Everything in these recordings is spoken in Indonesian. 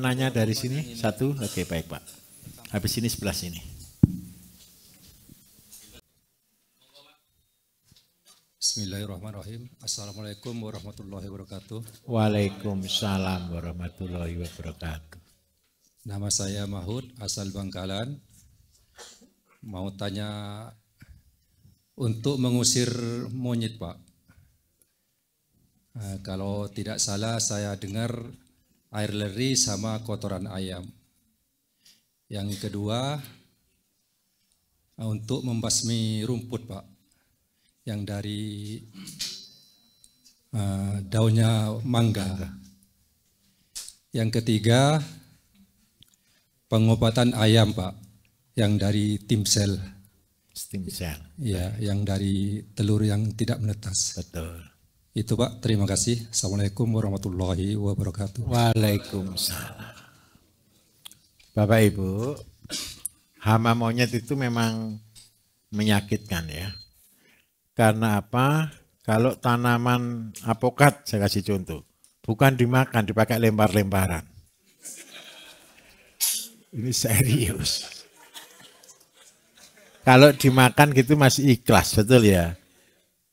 nanya dari sini? Satu? Oke, baik Pak. Habis ini sebelah sini. Bismillahirrahmanirrahim. Assalamualaikum warahmatullahi wabarakatuh. Waalaikumsalam warahmatullahi wabarakatuh. Nama saya Mahud, asal Bangkalan. Mau tanya, untuk mengusir monyet Pak. Kalau tidak salah saya dengar air leri sama kotoran ayam. Yang kedua, untuk membasmi rumput Pak. Yang dari daunnya mangga. Yang ketiga, pengobatan ayam Pak, yang dari timsel. Timsel. Ya, yang dari telur yang tidak menetas. Betul. Itu Pak, terima kasih. Assalamualaikum warahmatullahi wabarakatuh. Waalaikumsalam. Bapak Ibu, hama monyet itu memang menyakitkan ya. Karena apa? Kalau tanaman apokat, saya kasih contoh, bukan dimakan, dipakai lempar-lemparan. Ini serius. Kalau dimakan gitu masih ikhlas, betul ya.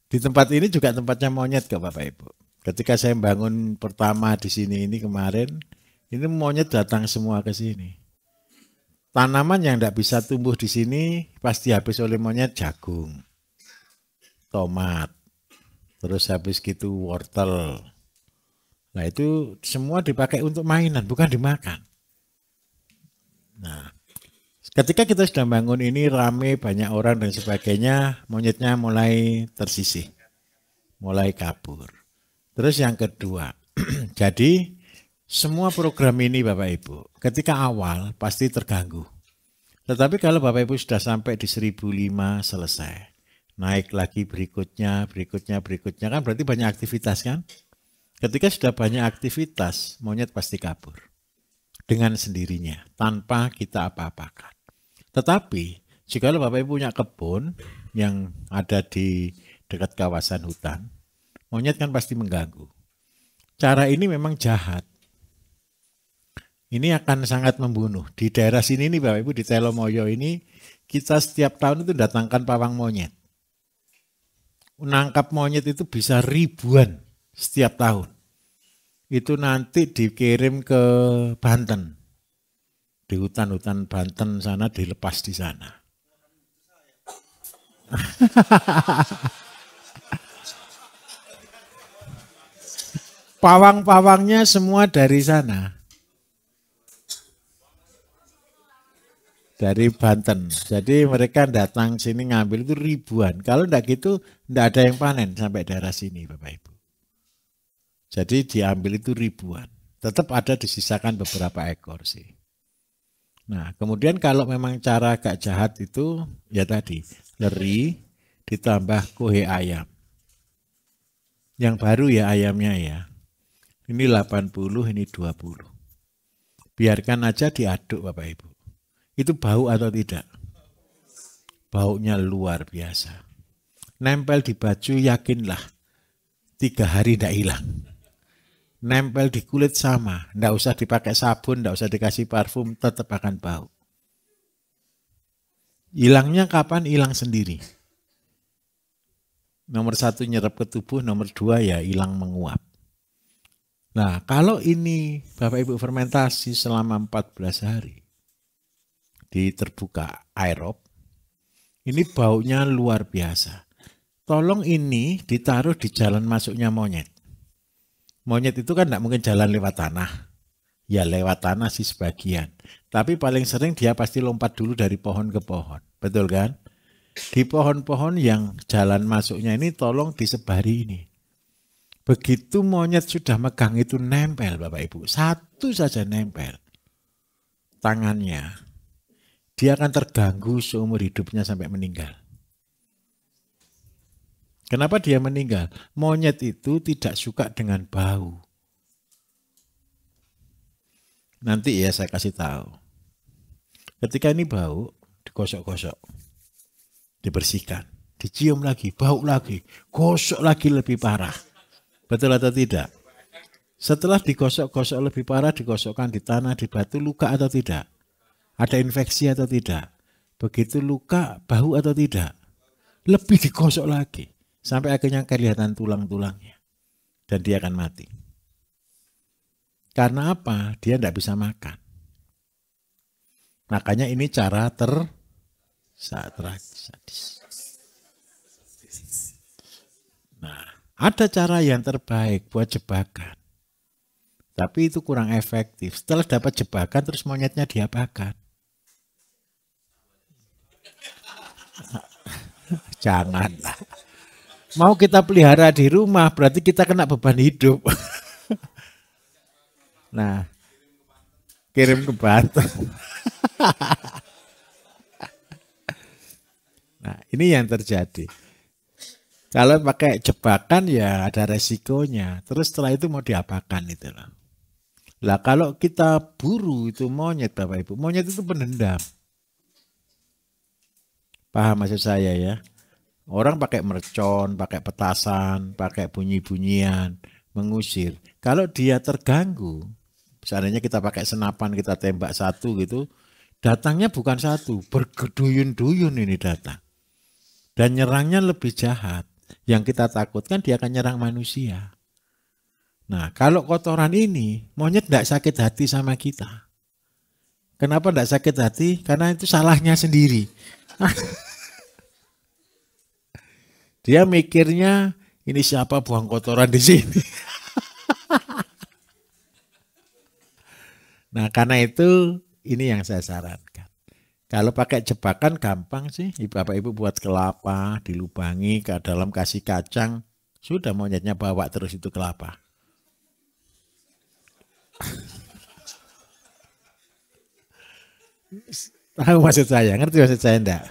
Di tempat ini juga tempatnya monyet kok Bapak Ibu. Ketika saya bangun pertama di sini ini kemarin, ini monyet datang semua ke sini. Tanaman yang tidak bisa tumbuh di sini pasti habis oleh monyet, jagung, tomat, terus habis gitu wortel. Nah itu semua dipakai untuk mainan, bukan dimakan. Nah, ketika kita sudah bangun ini rame banyak orang dan sebagainya, monyetnya mulai tersisih, mulai kabur. Terus yang kedua, jadi semua program ini Bapak Ibu, ketika awal pasti terganggu. Tetapi kalau Bapak Ibu sudah sampai di 1005 selesai, naik lagi berikutnya kan berarti banyak aktivitas kan? Ketika sudah banyak aktivitas, monyet pasti kabur dengan sendirinya tanpa kita apa-apakan. Tetapi jika Bapak Ibu punya kebun yang ada di dekat kawasan hutan, monyet kan pasti mengganggu. Cara ini memang jahat. Ini akan sangat membunuh. Di daerah sini nih Bapak Ibu, di Telomoyo ini kita setiap tahun itu datangkan pawang monyet. Menangkap monyet itu bisa ribuan setiap tahun. Itu nanti dikirim ke Banten. Di hutan-hutan Banten sana dilepas di sana. Pawang-pawangnya semua dari sana. Dari Banten. Jadi mereka datang sini ngambil itu ribuan. Kalau enggak gitu, enggak ada yang panen sampai daerah sini Bapak Ibu. Jadi diambil itu ribuan. Tetap ada disisakan beberapa ekor sih. Nah kemudian kalau memang cara agak jahat itu, ya tadi, leri ditambah kohe ayam. Yang baru ya ayamnya ya. Ini 80, ini 20. Biarkan aja diaduk Bapak Ibu. Itu bau atau tidak? Baunya luar biasa. Nempel di baju yakinlah 3 hari tidak hilang. Nempel di kulit sama, tidak usah dipakai sabun, tidak usah dikasih parfum, tetap akan bau. Hilangnya kapan? Hilang sendiri. Nomor 1 nyerap ke tubuh, nomor 2 ya hilang menguap. Nah kalau ini Bapak Ibu fermentasi selama 14 hari, di terbuka aerob, ini baunya luar biasa. Tolong ini ditaruh di jalan masuknya monyet. Monyet itu kan tidak mungkin jalan lewat tanah. Ya lewat tanah sih sebagian. Tapi paling sering dia pasti lompat dulu dari pohon ke pohon. Betul kan? Di pohon-pohon yang jalan masuknya ini tolong disebari ini. Begitu monyet sudah megang itu nempel Bapak Ibu. Satu saja nempel. Tangannya. Dia akan terganggu seumur hidupnya sampai meninggal. Kenapa dia meninggal? Monyet itu tidak suka dengan bau. Nanti ya saya kasih tahu. Ketika ini bau, digosok-gosok. Dibersihkan. Dicium lagi, bau lagi. Gosok lagi lebih parah. Betul atau tidak? Setelah digosok-gosok lebih parah, digosokkan di tanah, di batu, luka atau tidak? Ada infeksi atau tidak? Begitu luka, bau atau tidak? Lebih digosok lagi. Sampai akhirnya kelihatan tulang-tulangnya. Dan dia akan mati. Karena apa? Dia tidak bisa makan. Makanya ini cara sadis. Nah, ada cara yang terbaik buat jebakan. Tapi itu kurang efektif. Setelah dapat jebakan, terus monyetnya diapakan? Janganlah. Mau kita pelihara di rumah, berarti kita kena beban hidup. Nah, kirim ke Banten. Nah, ini yang terjadi. Kalau pakai jebakan ya ada resikonya. Terus setelah itu mau diapakan itu loh. Lah kalau kita buru itu monyet Bapak Ibu, monyet itu pendendam. Paham maksud saya ya? Orang pakai mercon, pakai petasan, pakai bunyi-bunyian, mengusir. Kalau dia terganggu, seandainya kita pakai senapan, kita tembak satu gitu, datangnya bukan satu, bergeduyun-duyun ini datang. Dan nyerangnya lebih jahat. Yang kita takutkan dia akan nyerang manusia. Nah, kalau kotoran ini, monyet tidak sakit hati sama kita. Kenapa tidak sakit hati? Karena itu salahnya sendiri. Dia mikirnya, ini siapa buang kotoran di sini? Nah, karena itu, ini yang saya sarankan. Kalau pakai jebakan gampang sih. Bapak Ibu buat kelapa, dilubangi, ke dalam kasih kacang. Sudah monyetnya bawa terus itu kelapa. Tahu maksud saya, ngerti maksud saya enggak?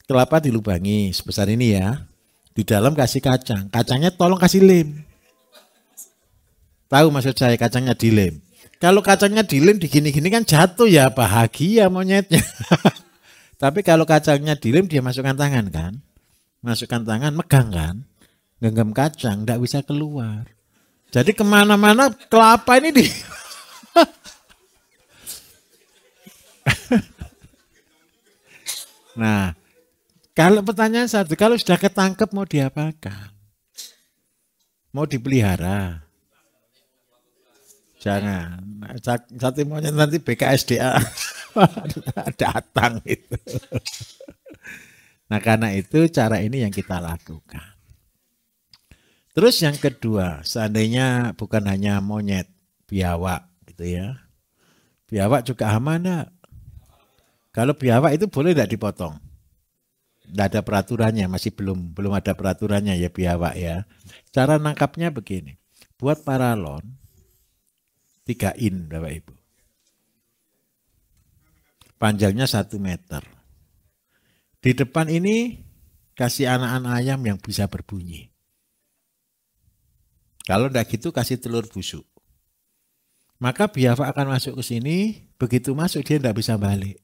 Kelapa dilubangi sebesar ini ya. Di dalam kasih kacang. Kacangnya tolong kasih lem. Tahu maksud saya, kacangnya dilem. Kalau kacangnya dilem digini-gini kan jatuh ya, bahagia monyetnya. Tapi kalau kacangnya dilem dia masukkan tangan kan. Masukkan tangan, megang kan. Genggam kacang, enggak bisa keluar. Jadi kemana-mana kelapa ini di... Nah, kalau pertanyaan satu, kalau sudah ketangkep mau diapakan? Mau dipelihara? Jangan. Satu monyet nanti BKSDA datang itu. Nah, karena itu cara ini yang kita lakukan. Terus yang kedua, seandainya bukan hanya monyet, biawak gitu ya. Biawak juga hama enggak? Kalau biawak itu boleh enggak dipotong? Enggak ada peraturannya, masih belum ada peraturannya ya biawak ya. Cara nangkapnya begini. Buat paralon 3 in Bapak Ibu. Panjangnya 1 meter. Di depan ini kasih anakan ayam yang bisa berbunyi. Kalau enggak gitu kasih telur busuk. Maka biawak akan masuk ke sini, begitu masuk dia enggak bisa balik.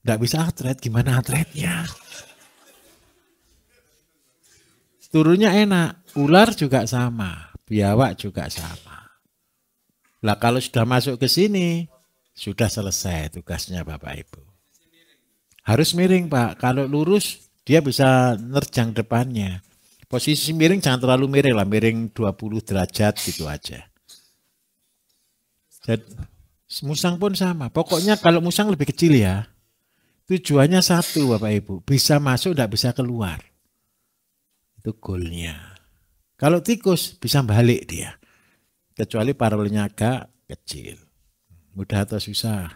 Enggak bisa atret, gimana atretnya? Turunnya enak, ular juga sama, biawak juga sama. Lah kalau sudah masuk ke sini, sudah selesai tugasnya Bapak Ibu. Harus miring Pak, kalau lurus dia bisa nerjang depannya. Posisi miring jangan terlalu miring lah, miring 20 derajat gitu aja. Jadi, musang pun sama, pokoknya kalau musang lebih kecil ya. Tujuannya satu Bapak Ibu, bisa masuk tidak bisa keluar. Itu goalnya. Kalau tikus bisa balik dia. Kecuali paralelnya agak kecil. Mudah atau susah.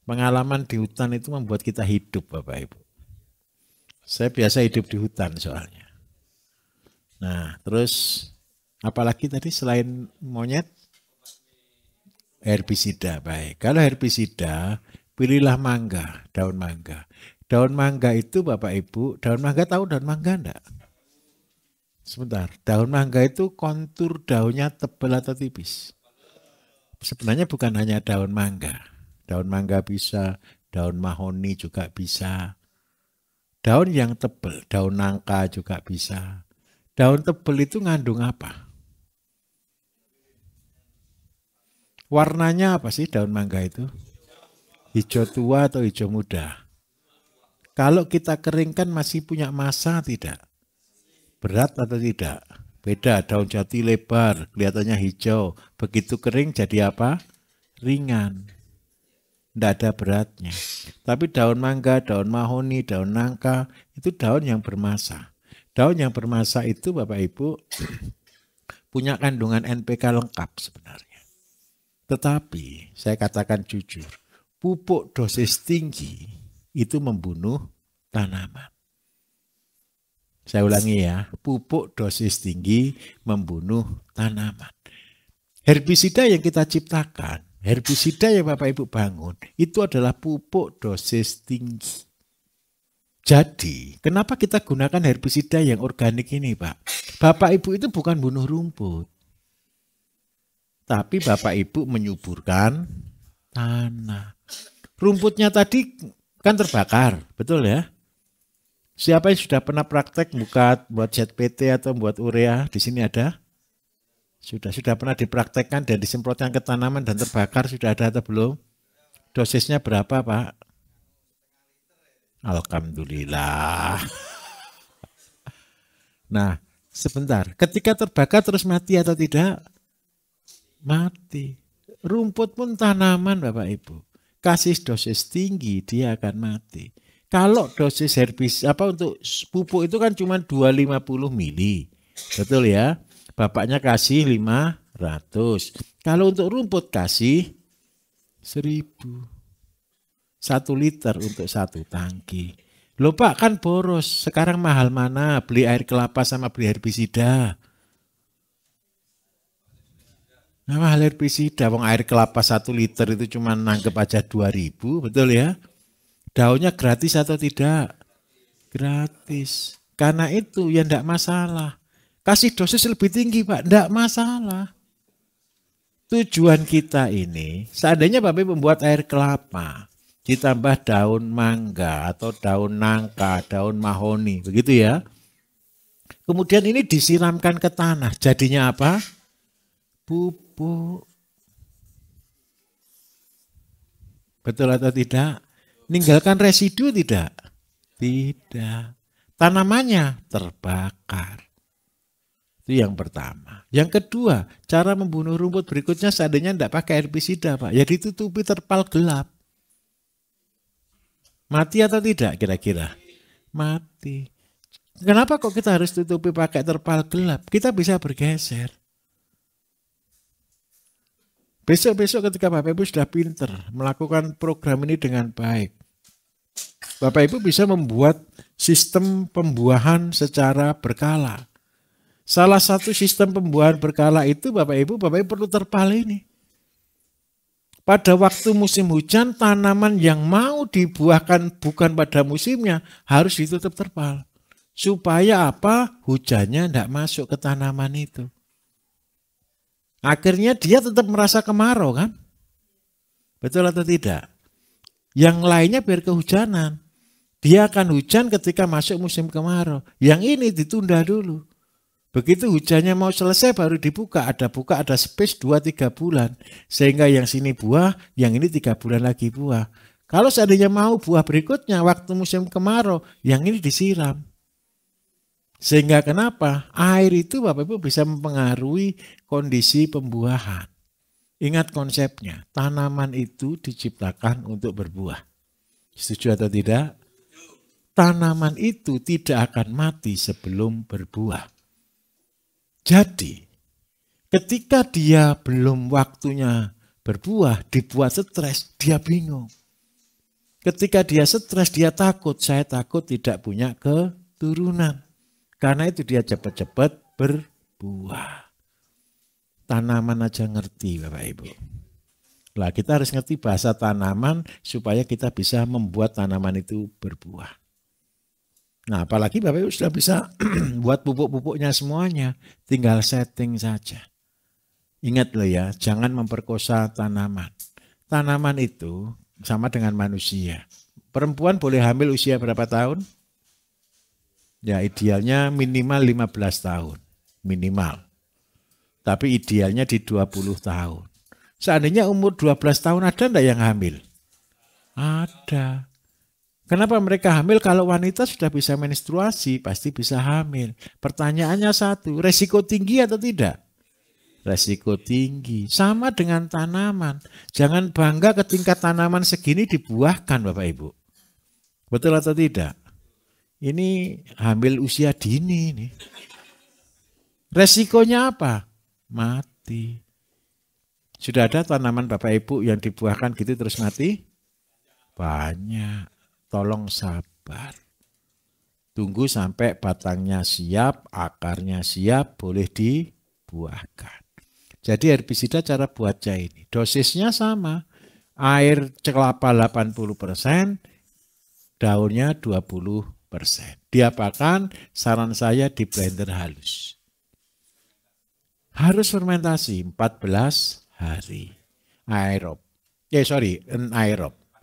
Pengalaman di hutan itu membuat kita hidup Bapak Ibu. Saya biasa hidup di hutan soalnya. Nah terus apalagi tadi selain monyet? Herbisida, baik. Kalau herbisida, pilihlah mangga, daun mangga. Daun mangga itu Bapak Ibu, daun mangga tahu daun mangga enggak? Sebentar, daun mangga itu kontur daunnya tebal atau tipis? Sebenarnya bukan hanya daun mangga. Daun mangga bisa, daun mahoni juga bisa. Daun yang tebal, daun nangka juga bisa. Daun tebel itu ngandung apa? Warnanya apa sih daun mangga itu? Hijau tua atau hijau muda? Kalau kita keringkan masih punya massa tidak? Berat atau tidak? Beda, daun jati lebar, kelihatannya hijau. Begitu kering jadi apa? Ringan. Tidak ada beratnya. Tapi daun mangga, daun mahoni, daun nangka, itu daun yang bermassa. Daun yang bermassa itu Bapak Ibu punya kandungan NPK lengkap sebenarnya. Tetapi saya katakan jujur, pupuk dosis tinggi itu membunuh tanaman. Saya ulangi ya, pupuk dosis tinggi membunuh tanaman. Herbisida yang kita ciptakan, herbisida yang Bapak Ibu bangun, itu adalah pupuk dosis tinggi. Jadi, kenapa kita gunakan herbisida yang organik ini, Pak? Bapak Ibu itu bukan bunuh rumput. Tapi Bapak Ibu menyuburkan tanah. Rumputnya tadi kan terbakar, betul ya? Siapa yang sudah pernah praktek buat ZPT atau buat urea? Di sini ada? Sudah pernah dipraktekkan dan disemprotkan ke tanaman dan terbakar, sudah ada atau belum? Dosisnya berapa, Pak? Alhamdulillah. Nah, sebentar. Ketika terbakar terus mati atau tidak? Mati. Rumput pun tanaman Bapak Ibu. Kasih dosis tinggi dia akan mati. Kalau dosis untuk pupuk itu kan cuma 250 mili. Betul ya? Bapaknya kasih 500. Kalau untuk rumput kasih 1000. 1 liter untuk 1 tangki. Loh Pak, kan boros. Sekarang mahal mana beli air kelapa sama beli herbisida? Nah, mahal herbisida. Wong air kelapa 1 liter itu cuma nanggep aja 2.000, betul ya? Daunnya gratis atau tidak? Gratis. Karena itu ya enggak masalah. Kasih dosis lebih tinggi Pak, enggak masalah. Tujuan kita ini, seandainya Bapak membuat air kelapa, ditambah daun mangga atau daun nangka, daun mahoni, begitu ya. Kemudian ini disiramkan ke tanah, jadinya apa? Pupuk. Betul atau tidak? Ninggalkan residu tidak? Tidak. Tanamannya terbakar. Itu yang pertama. Yang kedua, cara membunuh rumput berikutnya seandainya tidak pakai herbisida Pak, ya ditutupi terpal gelap. Mati atau tidak kira-kira? Mati. Kenapa kok kita harus tutupi pakai terpal gelap? Kita bisa bergeser. Besok-besok ketika Bapak Ibu sudah pinter melakukan program ini dengan baik, Bapak Ibu bisa membuat sistem pembuahan secara berkala. Salah satu sistem pembuahan berkala itu Bapak Ibu perlu terpal ini. Pada waktu musim hujan, tanaman yang mau dibuahkan bukan pada musimnya harus ditutup terpal. Supaya apa? Hujannya tidak masuk ke tanaman itu. Akhirnya dia tetap merasa kemarau kan? Betul atau tidak? Yang lainnya biar kehujanan. Dia akan hujan ketika masuk musim kemarau. Yang ini ditunda dulu. Begitu hujannya mau selesai baru dibuka. Ada space 2-3 bulan. Sehingga yang sini buah, yang ini 3 bulan lagi buah. Kalau seandainya mau buah berikutnya waktu musim kemarau, yang ini disiram. Sehingga kenapa? Air itu Bapak Ibu bisa mempengaruhi kondisi pembuahan. Ingat konsepnya, tanaman itu diciptakan untuk berbuah. Setuju atau tidak? Tanaman itu tidak akan mati sebelum berbuah. Jadi, ketika dia belum waktunya berbuah, dibuat stres, dia bingung. Ketika dia stres, dia takut. Saya takut tidak punya keturunan. Karena itu dia cepat-cepat berbuah. Tanaman aja ngerti Bapak Ibu. Lah kita harus ngerti bahasa tanaman supaya kita bisa membuat tanaman itu berbuah. Nah apalagi Bapak Ibu sudah bisa buat pupuk-pupuknya semuanya. Tinggal setting saja. Ingat loh ya, jangan memperkosa tanaman. Tanaman itu sama dengan manusia. Perempuan boleh hamil usia berapa tahun? Ya idealnya minimal 15 tahun. Minimal. Tapi idealnya di 20 tahun. Seandainya umur 12 tahun ada enggak yang hamil? Ada. Kenapa mereka hamil? Kalau wanita sudah bisa menstruasi, pasti bisa hamil. Pertanyaannya satu, resiko tinggi atau tidak? Resiko tinggi. Sama dengan tanaman. Jangan bangga ketika tanaman segini dibuahkan Bapak Ibu. Betul atau tidak? Ini hamil usia dini nih. Resikonya apa? Mati. Sudah ada tanaman Bapak Ibu yang dibuahkan gitu terus mati? Banyak. Tolong sabar. Tunggu sampai batangnya siap, akarnya siap, boleh dibuahkan. Jadi herbisida cara buatnya ini. Dosisnya sama. Air kelapa 80%, daunnya 20%. Diapakan? Saran saya di blender halus. Harus fermentasi 14 hari. Anaerob.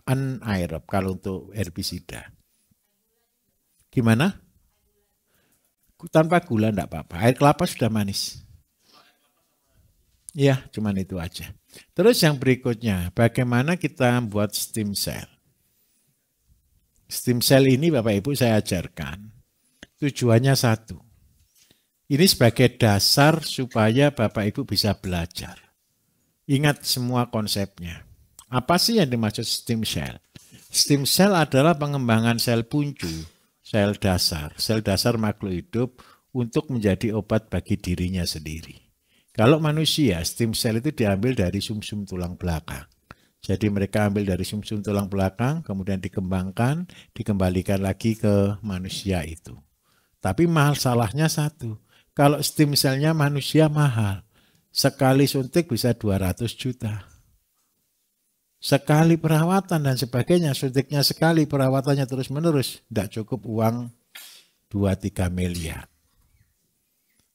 Anaerob kalau untuk herbisida. Gimana? Tanpa gula enggak apa-apa. Air kelapa sudah manis. Ya, cuman itu aja. Terus yang berikutnya, bagaimana kita buat stem cell? Stem cell ini Bapak Ibu saya ajarkan. Tujuannya satu. Ini sebagai dasar supaya Bapak Ibu bisa belajar. Ingat semua konsepnya. Apa sih yang dimaksud stem cell? Stem cell adalah pengembangan sel puncu, sel dasar makhluk hidup untuk menjadi obat bagi dirinya sendiri. Kalau manusia, stem cell itu diambil dari sumsum tulang belakang. Jadi mereka ambil dari sumsum tulang belakang, kemudian dikembangkan, dikembalikan lagi ke manusia itu. Tapi masalahnya satu, kalau stem cell-nya manusia mahal, sekali suntik bisa 200 juta. Sekali perawatan dan sebagainya, suntiknya sekali, perawatannya terus-menerus, tidak cukup uang 2-3 miliar.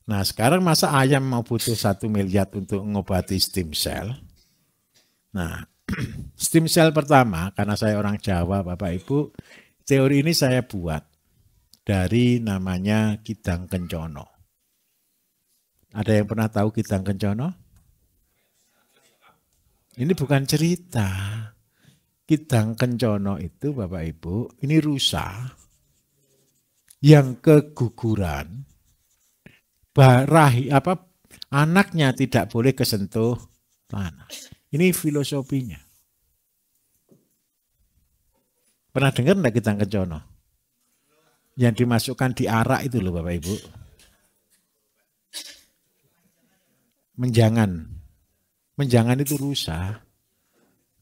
Nah sekarang masa ayam mau butuh 1 miliar untuk mengobati stem cell? Nah stem cell pertama, karena saya orang Jawa Bapak Ibu, teori ini saya buat dari namanya Kidang Kencono. Ada yang pernah tahu Kidang Kencono? Ini bukan cerita. Kidang Kencono itu Bapak Ibu, ini rusa yang keguguran, anaknya tidak boleh kesentuh tanah. Ini filosofinya. Pernah dengar enggak Kidang Kencono? Yang dimasukkan di arak itu loh Bapak Ibu. Menjangan itu rusa.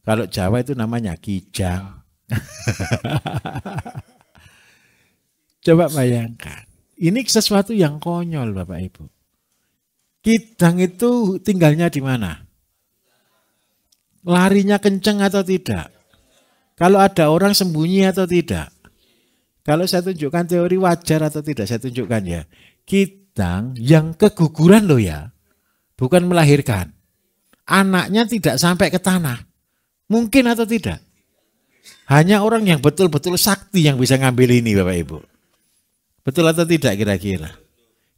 Kalau Jawa itu namanya kijang. Coba bayangkan. Ini sesuatu yang konyol Bapak Ibu. Kidang itu tinggalnya di mana? Larinya kenceng atau tidak? Kalau ada orang sembunyi atau tidak? Kalau saya tunjukkan teori wajar atau tidak, saya tunjukkan ya. Kidang yang keguguran loh ya. Bukan melahirkan. Anaknya tidak sampai ke tanah. Mungkin atau tidak? Hanya orang yang betul-betul sakti yang bisa ngambil ini Bapak Ibu. Betul atau tidak kira-kira?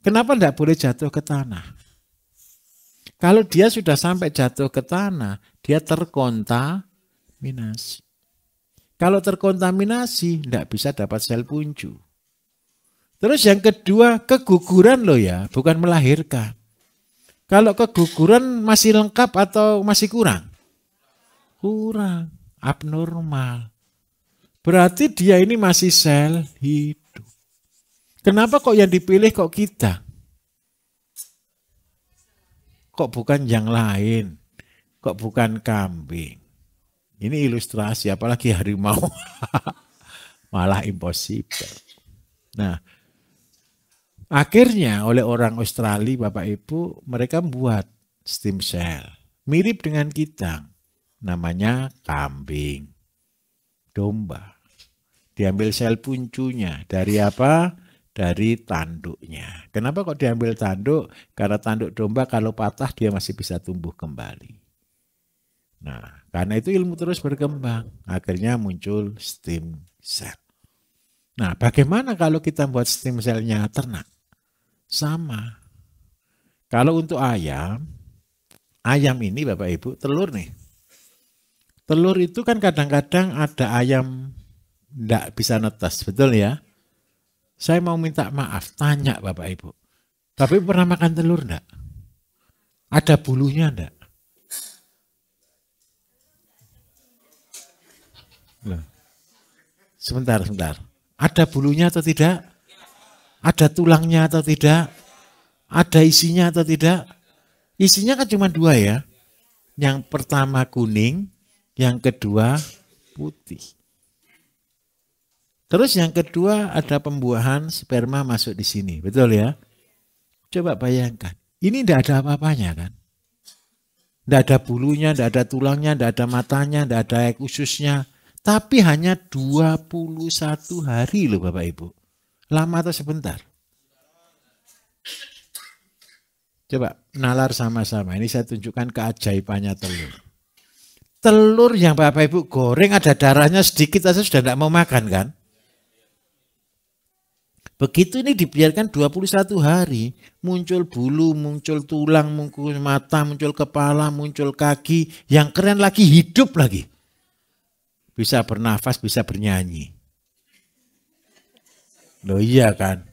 Kenapa tidak boleh jatuh ke tanah? Kalau dia sudah sampai jatuh ke tanah, dia terkontaminasi. Kalau terkontaminasi, tidak bisa dapat sel puncu. Terus yang kedua, keguguran loh ya, bukan melahirkan. Kalau keguguran masih lengkap atau masih kurang? Kurang, abnormal. Berarti dia ini masih sel hidup. Kenapa kok yang dipilih kok kita? Kok bukan yang lain? Kok bukan kambing? Ini ilustrasi, apalagi harimau. Malah impossible. Nah, akhirnya oleh orang Australia, Bapak Ibu, mereka membuat stem cell. Mirip dengan kita. Namanya kambing. Domba. Diambil sel puncunya. Dari apa? Dari tanduknya. Kenapa kok diambil tanduk? Karena tanduk domba kalau patah dia masih bisa tumbuh kembali. Nah, karena itu ilmu terus berkembang. Akhirnya muncul stem cell. Nah, bagaimana kalau kita buat stem selnya ternak? Sama. Kalau untuk ayam ini Bapak Ibu telur nih. Telur itu kan kadang-kadang ada ayam enggak bisa netas, betul ya? Saya mau minta maaf, tanya Bapak Ibu. Bapak Ibu pernah makan telur enggak? Ada bulunya enggak? Sebentar. Ada bulunya atau tidak? Ada tulangnya atau tidak? Ada isinya atau tidak? Isinya kan cuma dua ya. Yang pertama kuning, yang kedua putih. Terus yang kedua ada pembuahan sperma masuk di sini, betul ya? Coba bayangkan, ini tidak ada apa-apanya kan? Tidak ada bulunya, tidak ada tulangnya, tidak ada matanya, tidak ada ususnya. Tapi hanya 21 hari loh Bapak Ibu. Lama atau sebentar? Coba nalar sama-sama. Ini saya tunjukkan keajaibannya telur. Telur yang Bapak Ibu goreng ada darahnya sedikit aja sudah tidak mau makan kan? Begitu ini dibiarkan 21 hari, muncul bulu, muncul tulang, muncul mata, muncul kepala, muncul kaki, yang keren lagi hidup lagi. Bisa bernafas, bisa bernyanyi. Loh iya kan?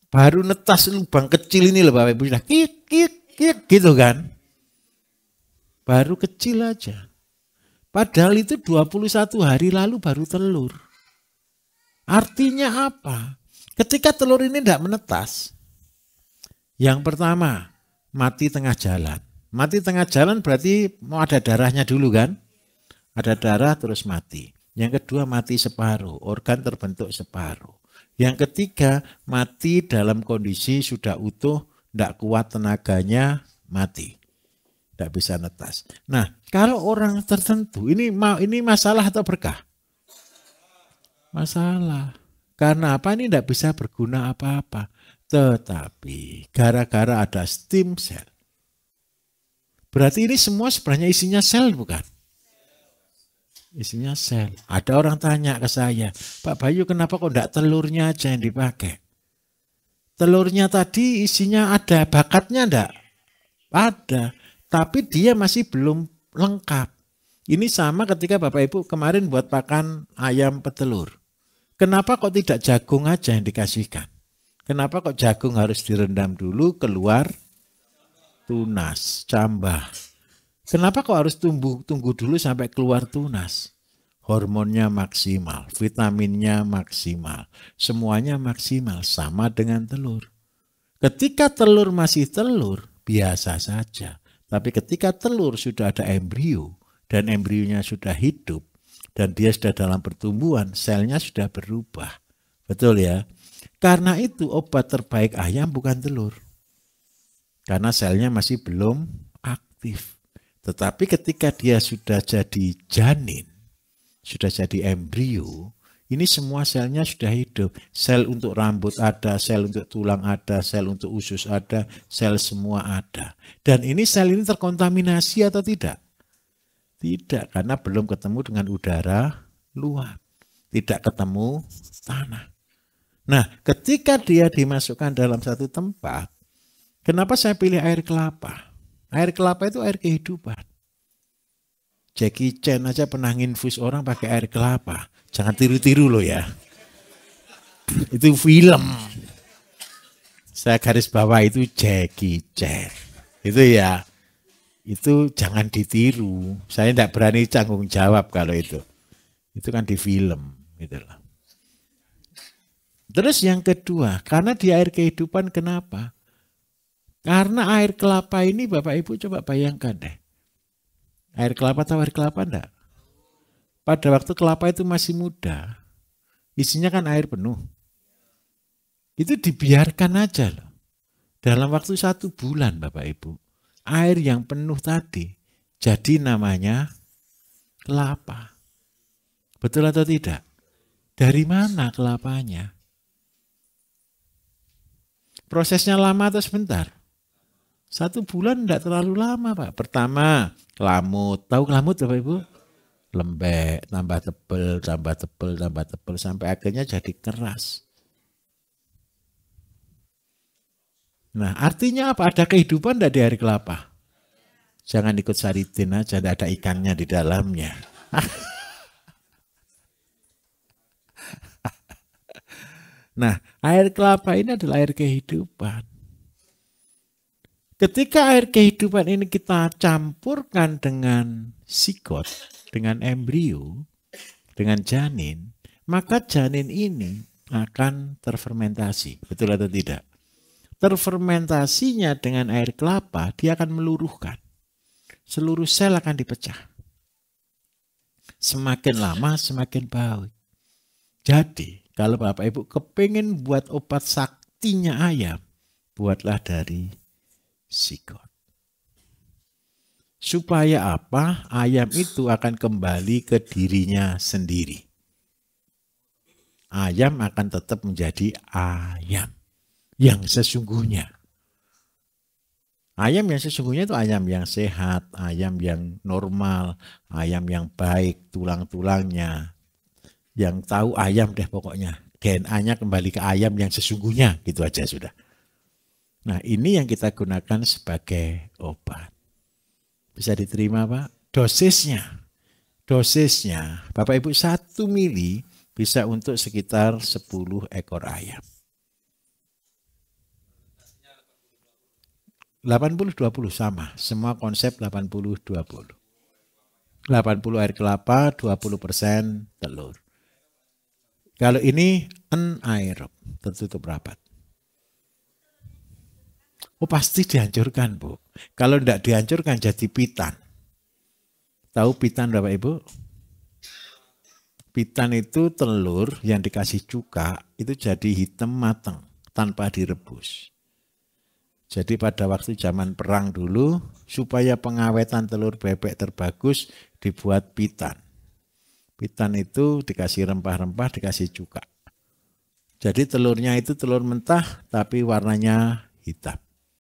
Baru netas lubang kecil ini loh Bapak Ibu, kik, gitu kan? Baru kecil aja. Padahal itu 21 hari lalu baru telur. Artinya apa? Ketika telur ini tidak menetas, yang pertama mati tengah jalan. Mati tengah jalan berarti mau ada darahnya dulu kan? Ada darah terus mati. Yang kedua mati separuh, organ terbentuk separuh. Yang ketiga mati dalam kondisi sudah utuh, tidak kuat tenaganya, mati. Tidak bisa netas. Nah, kalau orang tertentu, ini masalah atau berkah? Masalah. Karena apa? Ini tidak bisa berguna apa-apa. Tetapi gara-gara ada stem cell. Berarti ini semua sebenarnya isinya sel bukan? Isinya sel. Ada orang tanya ke saya, Pak Bayu kenapa kok enggak telurnya aja yang dipakai? Telurnya tadi isinya ada, bakatnya enggak? Ada. Tapi dia masih belum lengkap. Ini sama ketika Bapak Ibu kemarin buat pakan ayam petelur. Kenapa kok tidak jagung aja yang dikasihkan? Kenapa kok jagung harus direndam dulu keluar tunas, cambah? Kenapa kok harus tunggu dulu sampai keluar tunas? Hormonnya maksimal, vitaminnya maksimal, semuanya maksimal, sama dengan telur. Ketika telur masih telur, biasa saja. Tapi ketika telur sudah ada embrio, dan embrionya sudah hidup, dan dia sudah dalam pertumbuhan, selnya sudah berubah. Betul ya? Karena itu obat terbaik ayam bukan telur. Karena selnya masih belum aktif. Tetapi ketika dia sudah jadi janin, sudah jadi embrio, ini semua selnya sudah hidup. Sel untuk rambut ada, sel untuk tulang ada, sel untuk usus ada, sel semua ada. Dan ini sel ini terkontaminasi atau tidak? Tidak, karena belum ketemu dengan udara luar. Tidak ketemu tanah. Nah, ketika dia dimasukkan dalam satu tempat, kenapa saya pilih air kelapa? Air kelapa itu air kehidupan. Jackie Chan aja pernah nginfus orang pakai air kelapa. Jangan tiru-tiru loh ya. Itu film. Saya garis bawah itu Jackie Chan. Itu ya. Itu jangan ditiru. Saya tidak berani tanggung jawab kalau itu. Itu kan di film. Gitu loh. Terus yang kedua, karena di air kehidupan kenapa? Karena air kelapa ini Bapak Ibu coba bayangkan deh. Air kelapa tahu air kelapa enggak? Pada waktu kelapa itu masih muda, isinya kan air penuh. Itu dibiarkan aja loh. Dalam waktu 1 bulan Bapak Ibu, air yang penuh tadi jadi namanya kelapa. Betul atau tidak? Dari mana kelapanya? Prosesnya lama atau sebentar? 1 bulan enggak terlalu lama Pak. Pertama, kelamut. Tahu kelamut Bapak Ibu? lembek, tambah tebel, tambah tebel, tambah tebel, sampai akhirnya jadi keras. Nah, artinya apa? Ada kehidupan enggak di air kelapa? Jangan ikut Saridin aja, enggak ada ikannya di dalamnya. Nah, air kelapa ini adalah air kehidupan. Ketika air kehidupan ini kita campurkan dengan sigot, dengan embrio, dengan janin, maka janin ini akan terfermentasi. Betul atau tidak? Terfermentasinya dengan air kelapa, dia akan meluruhkan. Seluruh sel akan dipecah. Semakin lama semakin baik. Jadi, kalau Bapak Ibu kepingin buat obat saktinya ayam, buatlah dari sigot. Supaya apa? Ayam itu akan kembali ke dirinya sendiri. Ayam akan tetap menjadi ayam yang sesungguhnya. Ayam yang sesungguhnya itu ayam yang sehat, ayam yang normal, ayam yang baik, tulang-tulangnya. Yang tahu ayam deh pokoknya. DNA-nya kembali ke ayam yang sesungguhnya, gitu aja sudah. Nah, ini yang kita gunakan sebagai obat. Bisa diterima, Pak? Dosisnya, Bapak Ibu 1 mili bisa untuk sekitar 10 ekor ayam. 80-20 sama, semua konsep 80-20. 80 air kelapa, 20% telur. Kalau ini anaerob, tertutup rapat. Oh pasti dihancurkan, Bu. Kalau tidak dihancurkan jadi pitan. Tahu pitan Bapak Ibu? Pitan itu telur yang dikasih cuka, itu jadi hitam matang tanpa direbus. Jadi pada waktu zaman perang dulu, supaya pengawetan telur bebek terbagus, dibuat pitan. Pitan itu dikasih rempah-rempah, dikasih cuka. Jadi telurnya itu telur mentah, tapi warnanya hitam.